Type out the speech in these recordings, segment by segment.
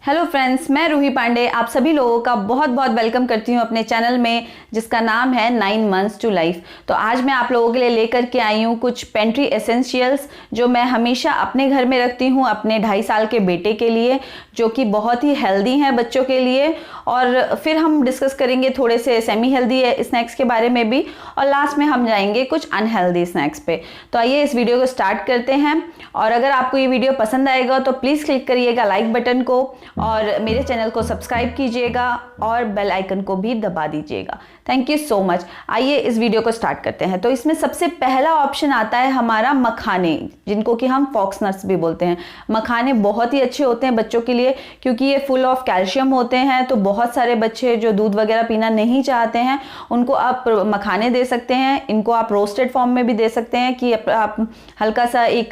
Hello friends, मैं रूही पांडे आप सभी लोगों का बहुत बहुत वेलकम करती हूँ अपने चैनल में जिसका नाम है 9 मंथ्स टू लाइफ। तो आज मैं आप लोगों के लिए लेकर के आई हूँ कुछ पेंट्री एसेंशियल्स जो मैं हमेशा अपने घर में रखती हूँ अपने 2.5 साल के बेटे के लिए, जो कि बहुत ही हेल्दी हैं बच्चों के लिए। और फिर हम डिस्कस करेंगे थोड़े से सेमी हेल्दी स्नैक्स के बारे में भी, और लास्ट में हम जाएंगे कुछ अनहेल्दी स्नैक्स पे। तो आइए इस वीडियो को स्टार्ट करते हैं। और अगर आपको ये वीडियो पसंद आएगा तो प्लीज़ क्लिक करिएगा लाइक बटन को और मेरे चैनल को सब्सक्राइब कीजिएगा और बेल आइकन को भी दबा दीजिएगा। Thank you so much. आइए इस वीडियो को स्टार्ट करते हैं। तो इसमें सबसे पहला ऑप्शन आता है हमारा मखाने, जिनको कि हम फॉक्स नट्स भी बोलते हैं। मखाने बहुत ही अच्छे होते हैं बच्चों के लिए क्योंकि ये फुल ऑफ कैल्शियम होते हैं। तो बहुत सारे बच्चे जो दूध वगैरह पीना नहीं चाहते हैं उनको आप मखाने दे सकते हैं। इनको आप रोस्टेड फॉर्म में भी दे सकते हैं कि आप हल्का सा एक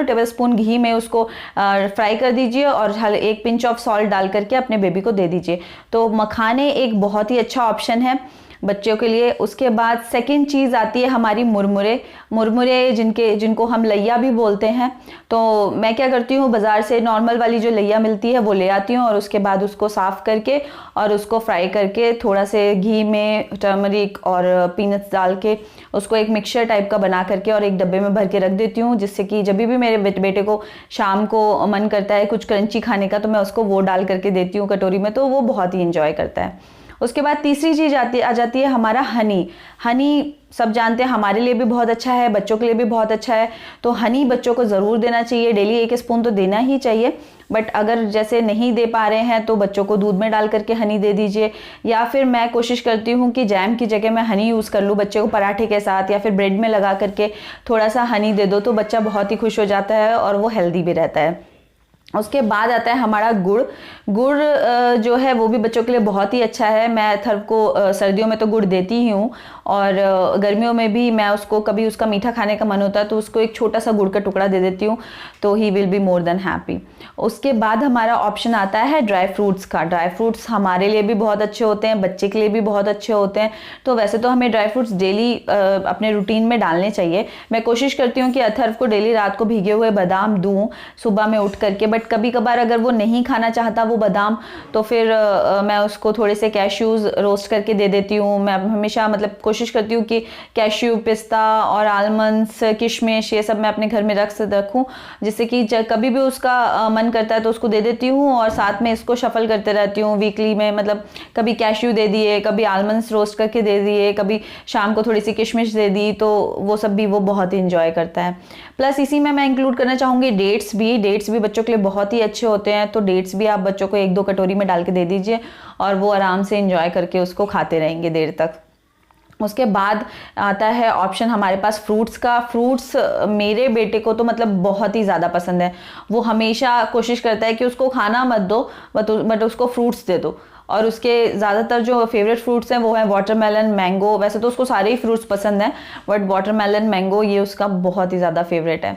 टेबल स्पून घी में उसको फ्राई कर दीजिए और एक पिंच ऑफ सॉल्ट डाल करके अपने बेबी को दे दीजिए। तो मखाने एक बहुत ही अच्छा ऑप्शन है बच्चों के लिए। उसके बाद सेकंड चीज़ आती है हमारी मुरमुरे जिनको हम लैया भी बोलते हैं। तो मैं क्या करती हूँ, बाज़ार से नॉर्मल वाली जो लैया मिलती है वो ले आती हूँ और उसके बाद उसको साफ़ करके और उसको फ्राई करके थोड़ा से घी में टर्मरिक और पीनट्स डाल के उसको एक मिक्सचर टाइप का बना करके और एक डब्बे में भर के रख देती हूँ, जिससे कि जब भी मेरे बेटे को शाम को मन करता है कुछ क्रंची खाने का तो मैं उसको वो डाल करके देती हूँ कटोरी में, तो वो बहुत ही इंजॉय करता है। उसके बाद तीसरी चीज़ आ जाती है हमारा हनी। सब जानते हैं हमारे लिए भी बहुत अच्छा है, बच्चों के लिए भी बहुत अच्छा है। तो हनी बच्चों को ज़रूर देना चाहिए, डेली 1 स्पून तो देना ही चाहिए। बट अगर जैसे नहीं दे पा रहे हैं तो बच्चों को दूध में डाल करके हनी दे दीजिए, या फिर मैं कोशिश करती हूँ कि जैम की जगह मैं हनी यूज़ कर लूँ बच्चे को पराठे के साथ, या फिर ब्रेड में लगा करके थोड़ा सा हनी दे दो तो बच्चा बहुत ही खुश हो जाता है और वो हेल्दी भी रहता है। उसके बाद आता है हमारा गुड़ जो है वो भी बच्चों के लिए बहुत ही अच्छा है। मैं अथर्व को सर्दियों में तो गुड़ देती ही हूँ और गर्मियों में भी मैं उसको कभी उसका मीठा खाने का मन होता है तो उसको एक छोटा सा गुड़ का टुकड़ा दे देती हूँ, तो he will be more than happy. उसके बाद हमारा ऑप्शन आता है ड्राई फ्रूट्स का। ड्राई फ्रूट्स हमारे लिए भी बहुत अच्छे होते हैं, बच्चे के लिए भी बहुत अच्छे होते हैं। तो वैसे तो हमें ड्राई फ्रूट्स डेली अपने रूटीन में डालने चाहिए। मैं कोशिश करती हूँ कि अथर्व को डेली रात को भीगे हुए बादाम दूँ सुबह में उठ करके, बट कभी कभार अगर वो नहीं खाना चाहता वो बादाम तो फिर मैं उसको थोड़े से कैश्यूज रोस्ट करके दे देती हूँ। मैं हमेशा मतलब कोशिश करती हूँ कि कैश्यू, पिस्ता और आलमंड्स, किशमिश ये सब मैं अपने घर में रखूँ, जिससे कि कभी भी उसका मन करता है तो उसको दे देती हूँ और साथ में इसको शफल करते रहती हूँ वीकली में। मतलब कभी कैश्यू दे दिए, कभी आलमंड्स रोस्ट करके दे दिए, कभी शाम को थोड़ी सी किशमिश दे दी, तो वो सब भी वो बहुत ही इंजॉय करता है। प्लस इसी में मैं इंक्लूड करना चाहूँगी डेट्स भी बच्चों के लिए बहुत ही अच्छे होते हैं। तो डेट्स भी आप बच्चों को 1-2 कटोरी में डाल के दे दीजिए और वो आराम से एंजॉय करके उसको खाते रहेंगे देर तक। उसके बाद आता है ऑप्शन हमारे पास फ्रूट्स का। फ्रूट्स मेरे बेटे को तो मतलब बहुत ही ज़्यादा पसंद है। वो हमेशा कोशिश करता है कि उसको खाना मत दो बट उसको फ्रूट्स दे दो। और उसके ज़्यादातर जो फेवरेट फ्रूट्स हैं वो है वाटरमेलन, मैंगो। वैसे तो उसको सारे ही फ्रूट्स पसंद हैं बट वाटरमेलन, मैंगो ये उसका बहुत ही ज़्यादा फेवरेट है।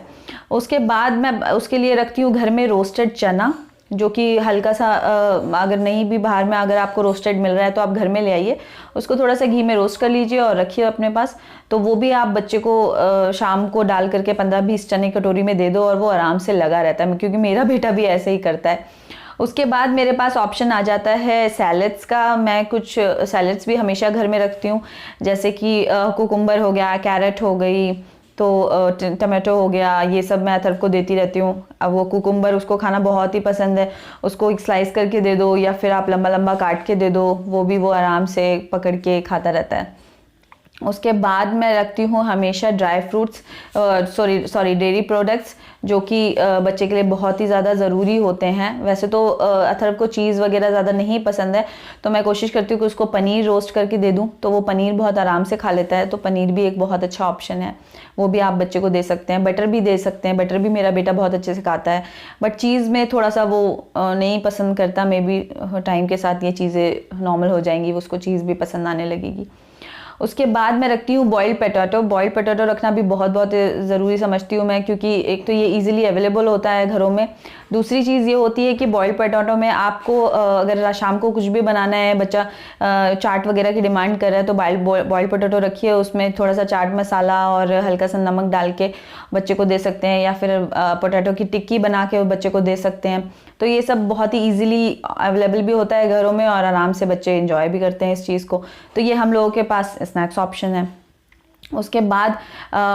उसके बाद मैं उसके लिए रखती हूँ घर में रोस्टेड चना, जो कि हल्का सा अगर नहीं भी बाहर में अगर आपको रोस्टेड मिल रहा है तो आप घर में ले आइए, उसको थोड़ा सा घी में रोस्ट कर लीजिए और रखिए अपने पास। तो वो भी आप बच्चे को शाम को डाल करके 15-20 चने कटोरी में दे दो और वो आराम से लगा रहता है, क्योंकि मेरा बेटा भी ऐसे ही करता है। उसके बाद मेरे पास ऑप्शन आ जाता है सैलेड्स का। मैं कुछ सैलेड्स भी हमेशा घर में रखती हूँ, जैसे कि कुकुम्बर हो गया, कैरेट हो गई, तो टमाटो हो गया, ये सब मैं अथर्व को देती रहती हूँ। अब वो कुकुम्बर उसको खाना बहुत ही पसंद है, उसको एक स्लाइस करके दे दो या फिर आप लंबा लंबा काट के दे दो, वो आराम से पकड़ के खाता रहता है। उसके बाद मैं रखती हूँ हमेशा ड्राई फ्रूट्स डेयरी प्रोडक्ट्स, जो कि बच्चे के लिए बहुत ही ज़्यादा ज़रूरी होते हैं। वैसे तो अथर्व को चीज़ वगैरह ज़्यादा नहीं पसंद है, तो मैं कोशिश करती हूँ कि उसको पनीर रोस्ट करके दे दूँ, तो वो पनीर बहुत आराम से खा लेता है। तो पनीर भी एक बहुत अच्छा ऑप्शन है, वो भी आप बच्चे को दे सकते हैं। बटर भी दे सकते हैं, बटर भी मेरा बेटा बहुत अच्छे से खाता है, बट चीज़ में थोड़ा सा वो नहीं पसंद करता। मे बी टाइम के साथ ये चीज़ें नॉर्मल हो जाएंगी, उसको चीज़ भी पसंद आने लगेगी। उसके बाद मैं रखती हूँ बॉइल्ड पोटैटो रखना भी बहुत ज़रूरी समझती हूँ मैं, क्योंकि एक तो ये इजीली अवेलेबल होता है घरों में, दूसरी चीज़ ये होती है कि बॉइल्ड पोटैटो में आपको अगर शाम को कुछ भी बनाना है, बच्चा चाट वगैरह की डिमांड कर रहा है, तो बॉइल्ड पोटैटो रखिए, उसमें थोड़ा सा चाट मसाला और हल्का सा नमक डाल के बच्चे को दे सकते हैं, या फिर पोटैटो की टिक्की बना के बच्चे को दे सकते हैं। तो ये सब बहुत ही ईजिली अवेलेबल भी होता है घरों में और आराम से बच्चे इंजॉय भी करते हैं इस चीज़ को। तो ये हम लोगों के पास स्नैक्स ऑप्शन है। उसके बाद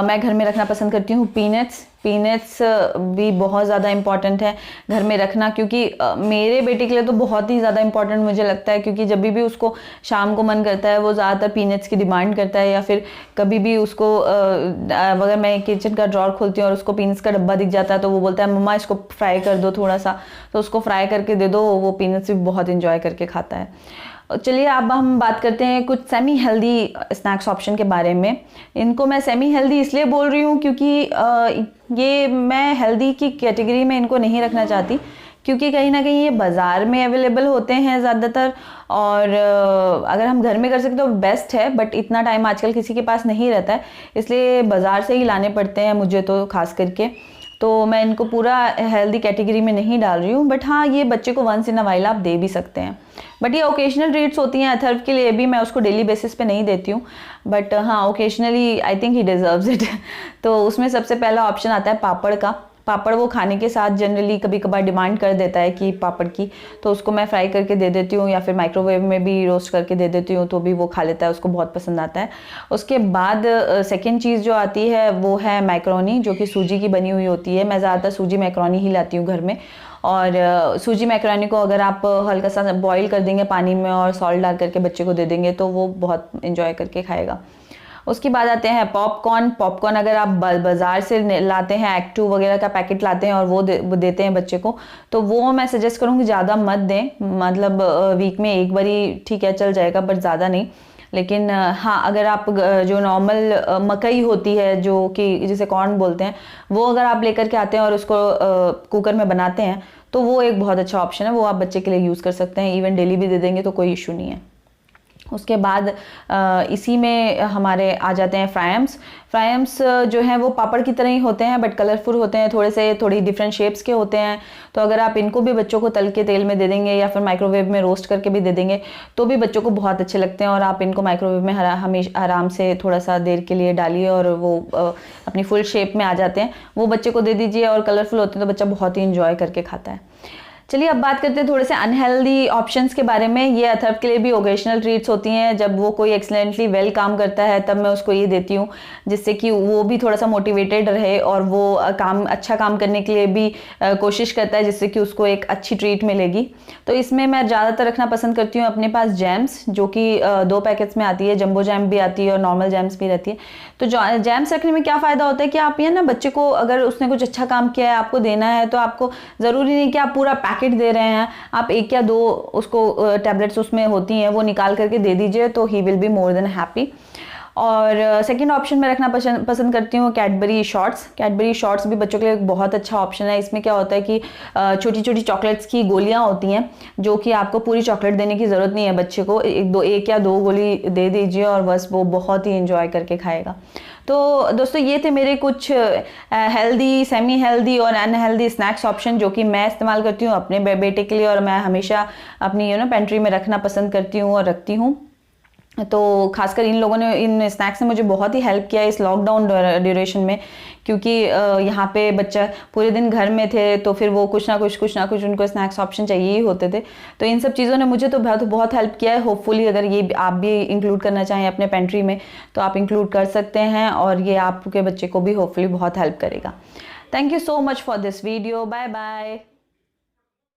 मैं घर में रखना पसंद करती हूँ पीनट्स भी बहुत ज़्यादा इम्पॉर्टेंट है घर में रखना, क्योंकि मेरे बेटे के लिए तो बहुत ही ज़्यादा इम्पॉर्टेंट मुझे लगता है, क्योंकि जब भी उसको शाम को मन करता है वो ज़्यादातर पीनट्स की डिमांड करता है, या फिर कभी भी उसको अगर मैं किचन का ड्रॉर खोलती हूँ और उसको पीनट्स का डब्बा दिख जाता है तो वो बोलता है मम्मा इसको फ्राई कर दो थोड़ा सा, तो उसको फ्राई करके दे दो, वो पीनट्स भी बहुत इंजॉय करके खाता है। चलिए अब हम बात करते हैं कुछ सेमी हेल्दी स्नैक्स ऑप्शन के बारे में। इनको मैं सेमी हेल्दी इसलिए बोल रही हूँ क्योंकि ये मैं हेल्दी की कैटेगरी में इनको नहीं रखना चाहती, क्योंकि कहीं ना कहीं ये बाज़ार में अवेलेबल होते हैं ज़्यादातर, और अगर हम घर में कर सकते तो बेस्ट है, बट इतना टाइम आजकल किसी के पास नहीं रहता है, इसलिए बाज़ार से ही लाने पड़ते हैं मुझे तो खास करके। तो मैं इनको पूरा हेल्दी कैटेगरी में नहीं डाल रही हूँ, बट हाँ ये बच्चे को वंस इन अ वाइल आप दे भी सकते हैं। बट ये ओकेजनल ट्रीट्स होती हैं, अथर्व के लिए भी मैं उसको डेली बेसिस पे नहीं देती हूँ, बट हाँ occasionally I think he deserves it. तो उसमें सबसे पहला ऑप्शन आता है पापड़ का। पापड़ वो खाने के साथ जनरली कभी कभार डिमांड कर देता है कि पापड़ की, तो उसको मैं फ्राई करके दे देती हूँ, या फिर माइक्रोवेव में भी रोस्ट करके दे देती हूँ, तो भी वो खा लेता है, उसको बहुत पसंद आता है। उसके बाद सेकेंड चीज़ जो आती है वो है मैक्रोनी, जो कि सूजी की बनी हुई होती है। मैं ज़्यादातर सूजी मैक्रोनी ही लाती हूँ घर में, और सूजी मैक्रोनी को अगर आप हल्का सा बॉईल कर देंगे पानी में और सॉल्ट डाल करके बच्चे को दे देंगे तो वो बहुत इंजॉय करके खाएगा। उसके बाद आते हैं पॉपकॉर्न अगर आप बाज़ार से लाते हैं, एक्टू वगैरह का पैकेट लाते हैं और वो देते हैं बच्चे को, तो वो मैं सजेस्ट करूँगी ज़्यादा मत दें, मतलब वीक में एक बारी ठीक है चल जाएगा, बट ज़्यादा नहीं। लेकिन हाँ अगर आप जो नॉर्मल मकई होती है जो कि जिसे कॉर्न बोलते हैं, वो अगर आप लेकर के आते हैं और उसको कुकर में बनाते हैं तो वो एक बहुत अच्छा ऑप्शन है, वो आप बच्चे के लिए यूज़ कर सकते हैं, इवन डेली भी दे देंगे तो कोई इशू नहीं है। उसके बाद इसी में हमारे आ जाते हैं फ्रायम्स जो हैं वो पापड़ की तरह ही होते हैं, बट कलरफुल होते हैं, थोड़ी डिफरेंट शेप्स के होते हैं। तो अगर आप इनको भी बच्चों को तल के तेल में दे देंगे या फिर माइक्रोवेव में रोस्ट करके भी दे देंगे तो भी बच्चों को बहुत अच्छे लगते हैं। और आप इनको माइक्रोवेव में हमेशा आराम से थोड़ा सा देर के लिए डालिए और वो अपनी फुल शेप में आ जाते हैं, वो बच्चे को दे दीजिए और कलरफुल होते हैं तो बच्चा बहुत ही इंजॉय करके खाता है। चलिए अब बात करते हैं थोड़े से अनहेल्दी ऑप्शंस के बारे में। ये अथर्व के लिए भी ओकेजनल ट्रीट्स होती हैं, जब वो कोई एक्सलेंटली वेल काम करता है तब मैं उसको ये देती हूँ, जिससे कि वो भी थोड़ा सा मोटिवेटेड रहे और वो अच्छा काम करने के लिए भी कोशिश करता है, जिससे कि उसको एक अच्छी ट्रीट मिलेगी। तो इसमें मैं ज़्यादातर रखना पसंद करती हूँ अपने पास जैम्स, जो कि 2 पैकेट्स में आती है, जंबो जैम भी आती है और नॉर्मल जैम्स भी रहती है। तो जैम्स रखने में क्या फ़ायदा होता है कि आप ये ना बच्चे को अगर उसने कुछ अच्छा काम किया है आपको देना है, तो आपको ज़रूरी नहीं कि आप पूरा पैकेट दे रहे हैं, आप 1 या 2 उसको टैबलेट्स उसमें होती हैं वो निकाल करके दे दीजिए, तो he will be more than happy. और सेकंड ऑप्शन में रखना पसंद करती हूँ कैडबरी शॉट्स भी बच्चों के लिए एक बहुत अच्छा ऑप्शन है। इसमें क्या होता है कि छोटी छोटी चॉकलेट्स की गोलियाँ होती हैं, जो कि आपको पूरी चॉकलेट देने की ज़रूरत नहीं है, बच्चे को 1 या 2 गोली दे दीजिए और बस वो बहुत ही इंजॉय करके खाएगा। तो दोस्तों ये थे मेरे कुछ हेल्दी, सेमी हेल्दी और अनहेल्दी स्नैक्स ऑप्शन जो कि मैं इस्तेमाल करती हूँ अपने बेटे के लिए, और मैं हमेशा अपनी पेंट्री में रखना पसंद करती हूँ और रखती हूँ। तो खासकर इन स्नैक्स ने मुझे बहुत ही हेल्प किया इस लॉकडाउन ड्यूरेशन में, क्योंकि यहाँ पे बच्चा पूरे दिन घर में थे, तो फिर वो कुछ ना कुछ उनको स्नैक्स ऑप्शन चाहिए ही होते थे। तो इन सब चीज़ों ने मुझे तो बहुत हेल्प किया है। होपफुली अगर ये आप भी इंक्लूड करना चाहें अपने पेंट्री में तो आप इंक्लूड कर सकते हैं, और ये आपके बच्चे को भी होपफुली बहुत हेल्प करेगा। Thank you so much for this video. Bye bye.